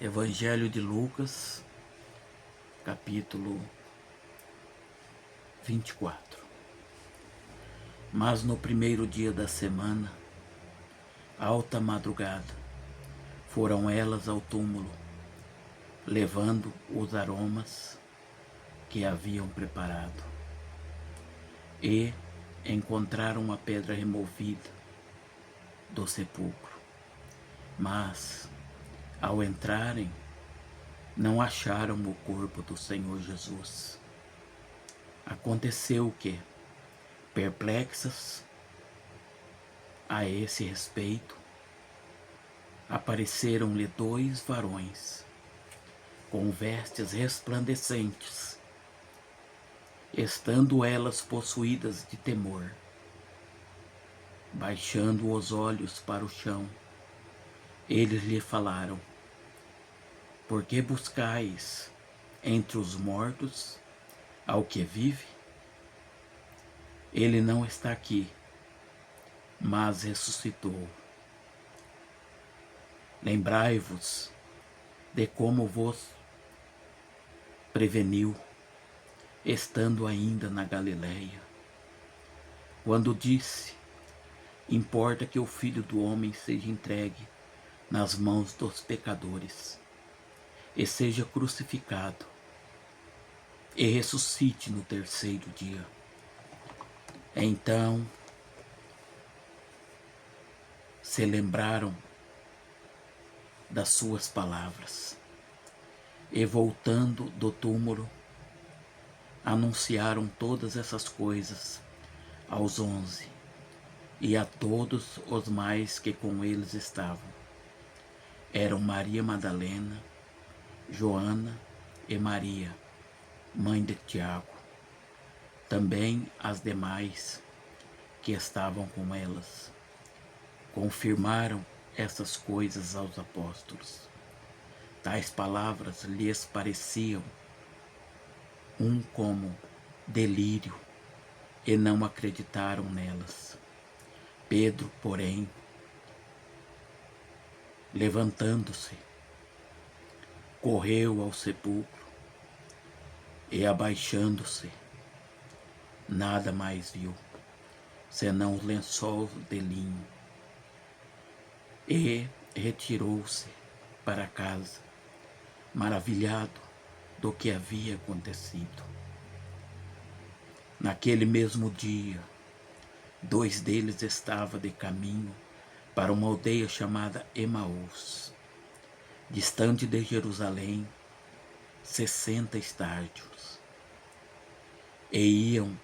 Evangelho de Lucas, capítulo 24. Mas no primeiro dia da semana, alta madrugada, foram elas ao túmulo, levando os aromas que haviam preparado. E encontraram a pedra removida do sepulcro. Mas, ao entrarem, não acharam o corpo do Senhor Jesus. Aconteceu que, perplexas a esse respeito, apareceram-lhe dois varões, com vestes resplandecentes. Estando elas possuídas de temor, baixando os olhos para o chão, eles lhe falaram: por que buscais entre os mortos ao que vive? Ele não está aqui, mas ressuscitou. Lembrai-vos de como vos preveniu, estando ainda na Galileia, quando disse: importa que o Filho do Homem seja entregue nas mãos dos pecadores, e seja crucificado, e ressuscite no terceiro dia. Então se lembraram das suas palavras, e voltando do túmulo, anunciaram todas essas coisas aos 11 e a todos os mais que com eles estavam. Eram Maria Madalena, Joana e Maria, mãe de Tiago, também as demais que estavam com elas. Confirmaram essas coisas aos apóstolos. Tais palavras lhes pareciam como delírio, e não acreditaram nelas. Pedro, porém, levantando-se, correu ao sepulcro e, abaixando-se, nada mais viu, senão os lençóis de linho, e retirou-se para casa, maravilhado do que havia acontecido. Naquele mesmo dia, dois deles estavam de caminho para uma aldeia chamada Emaús, distante de Jerusalém, 60 estádios, e iam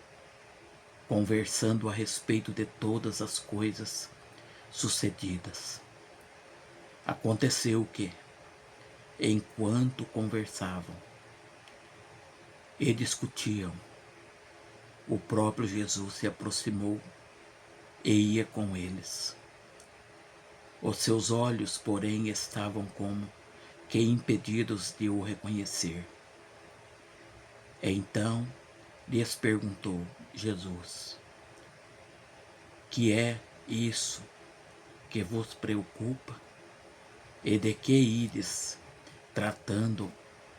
conversando a respeito de todas as coisas sucedidas. Aconteceu que, enquanto conversavam e discutiam, o próprio Jesus se aproximou e ia com eles. Os seus olhos, porém, estavam como que impedidos de o reconhecer. Então lhes perguntou Jesus: que é isso que vos preocupa? E de que ides tratando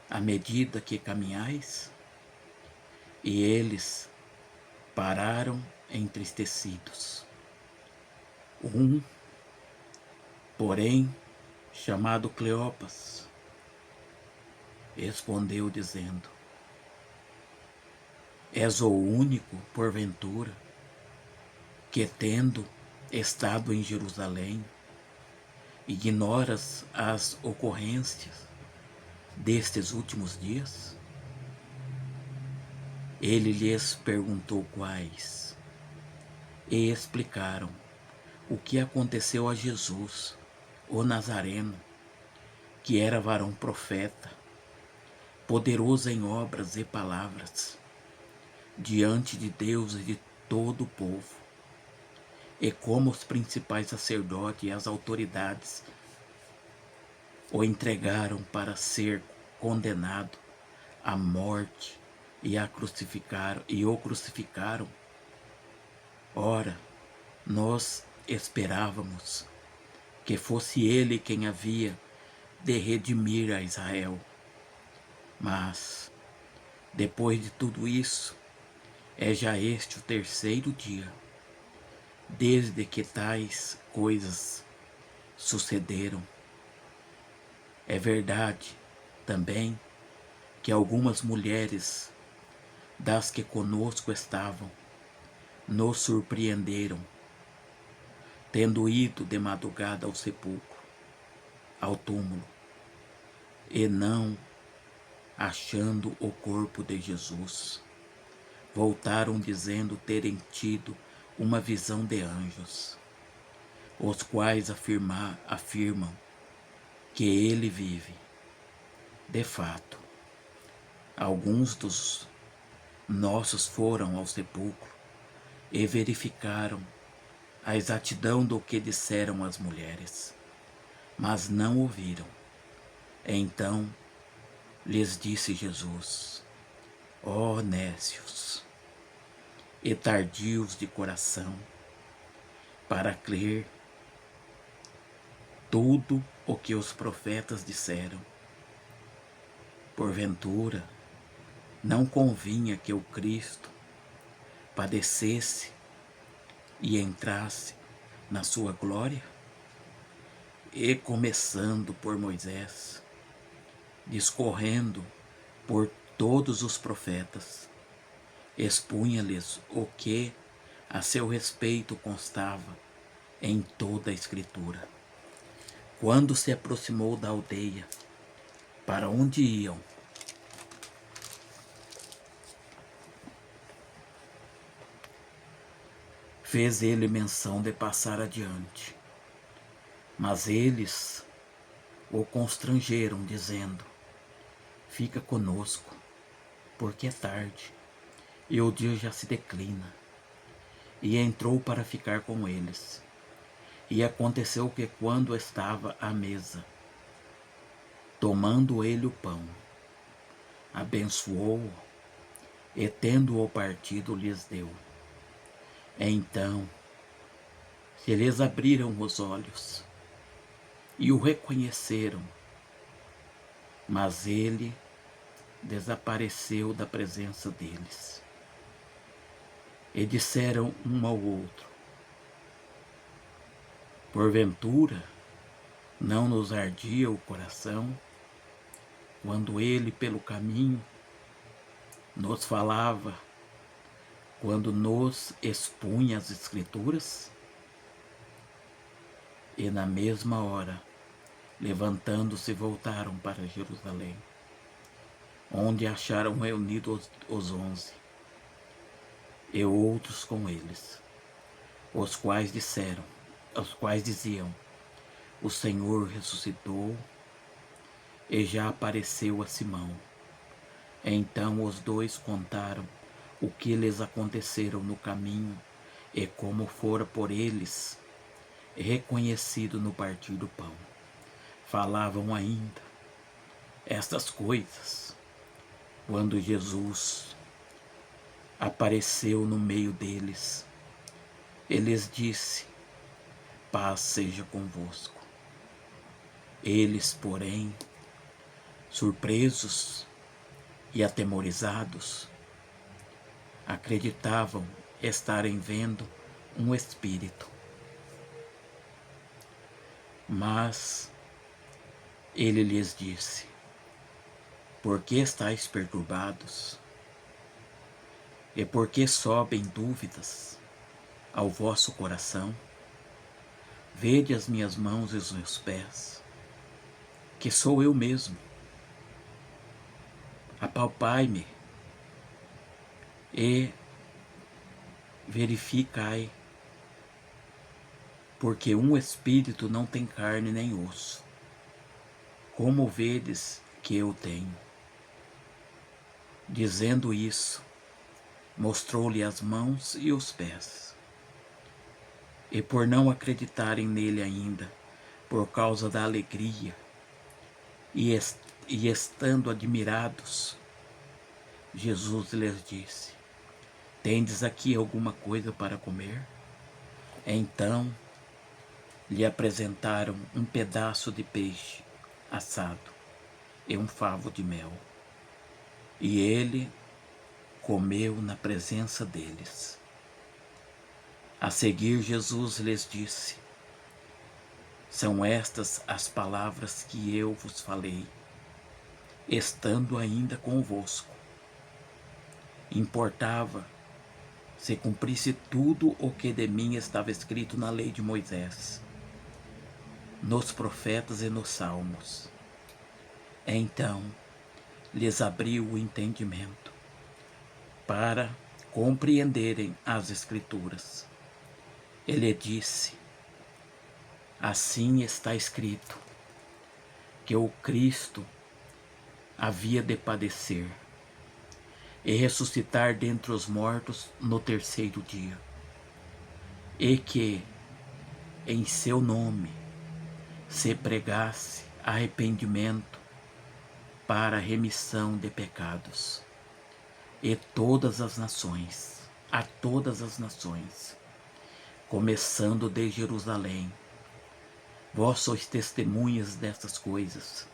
à medida que caminhais? E eles pararam entristecidos. Um, porém, chamado Cleopas, respondeu dizendo: és o único, porventura, que, tendo estado em Jerusalém, ignoras as ocorrências destes últimos dias? Ele lhes perguntou quais, e explicaram o que aconteceu a Jesus, o Nazareno, que era varão profeta, poderoso em obras e palavras, diante de Deus e de todo o povo, e como os principais sacerdotes e as autoridades o entregaram para ser condenado à morte e o crucificaram. Ora, nós esperávamos que fosse ele quem havia de redimir a Israel. Mas, depois de tudo isso, é já este o terceiro dia, desde que tais coisas sucederam. É verdade também que algumas mulheres das que conosco estavam nos surpreenderam, tendo ido de madrugada ao sepulcro, ao túmulo, e não achando o corpo de Jesus, voltaram dizendo terem tido uma visão de anjos, os quais afirmam que ele vive. De fato, alguns dos nossos foram ao sepulcro e verificaram a exatidão do que disseram as mulheres, mas não ouviram. Então lhes disse Jesus: ó nécios e tardios de coração, para crer tudo o que os profetas disseram. Porventura, não convinha que o Cristo padecesse e entrasse na sua glória? E começando por Moisés, discorrendo por todos os profetas, expunha-lhes o que a seu respeito constava em toda a Escritura. Quando se aproximou da aldeia para onde iam, fez ele menção de passar adiante, mas eles o constrangeram, dizendo: fica conosco, porque é tarde e o dia já se declina. E entrou para ficar com eles. E aconteceu que, quando estava à mesa, tomando ele o pão, abençoou-o e, tendo-o partido, lhes deu. Então se lhes abriram os olhos e o reconheceram, mas ele desapareceu da presença deles. E disseram um ao outro: porventura não nos ardia o coração quando ele pelo caminho nos falava, quando nos expunha as Escrituras? E na mesma hora, levantando-se, voltaram para Jerusalém, onde acharam reunidos os 11, e outros com eles, os quais diziam: o Senhor ressuscitou e já apareceu a Simão. Então os dois contaram o que lhes aconteceram no caminho e como fora por eles reconhecido no partir do pão. Falavam ainda estas coisas quando Jesus apareceu no meio deles e lhes disse: paz seja convosco. Eles, porém, surpresos e atemorizados, acreditavam estarem vendo um espírito. Mas ele lhes disse: por que estáis perturbados? E por que sobem dúvidas ao vosso coração? Vede as minhas mãos e os meus pés, que sou eu mesmo. Apalpai-me e verificai, porque um espírito não tem carne nem osso, como vedes que eu tenho. Dizendo isso, mostrou-lhe as mãos e os pés. E por não acreditarem nele ainda, por causa da alegria, e estando admirados, Jesus lhes disse: tendes aqui alguma coisa para comer? Então lhe apresentaram um pedaço de peixe assado e um favo de mel. E ele comeu na presença deles. A seguir, Jesus lhes disse: são estas as palavras que eu vos falei, estando ainda convosco. Importava se cumprisse tudo o que de mim estava escrito na lei de Moisés, nos profetas e nos salmos. Então lhes abriu o entendimento, para compreenderem as Escrituras. Ele disse: assim está escrito, que o Cristo havia de padecer e ressuscitar dentre os mortos no terceiro dia, e que em seu nome se pregasse arrependimento para remissão de pecados, e a todas as nações, começando de Jerusalém. Vós sois testemunhas destas coisas.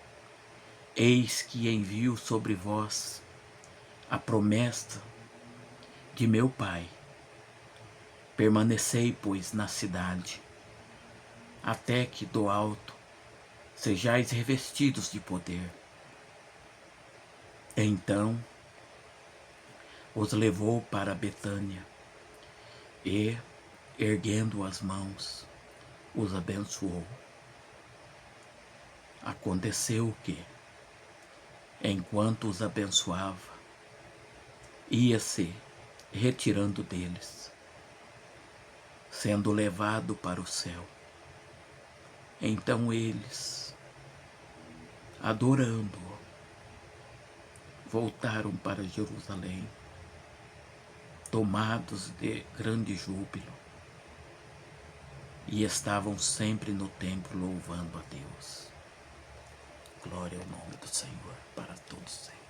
Eis que envio sobre vós a promessa de meu Pai. Permanecei, pois, na cidade, até que do alto sejais revestidos de poder. Então os levou para Betânia e, erguendo as mãos, os abençoou. Aconteceu que, enquanto os abençoava, ia-se retirando deles, sendo levado para o céu. Então eles, adorando-o, voltaram para Jerusalém, tomados de grande júbilo, e estavam sempre no templo louvando a Deus. Glória ao nome do Senhor para todos sempre.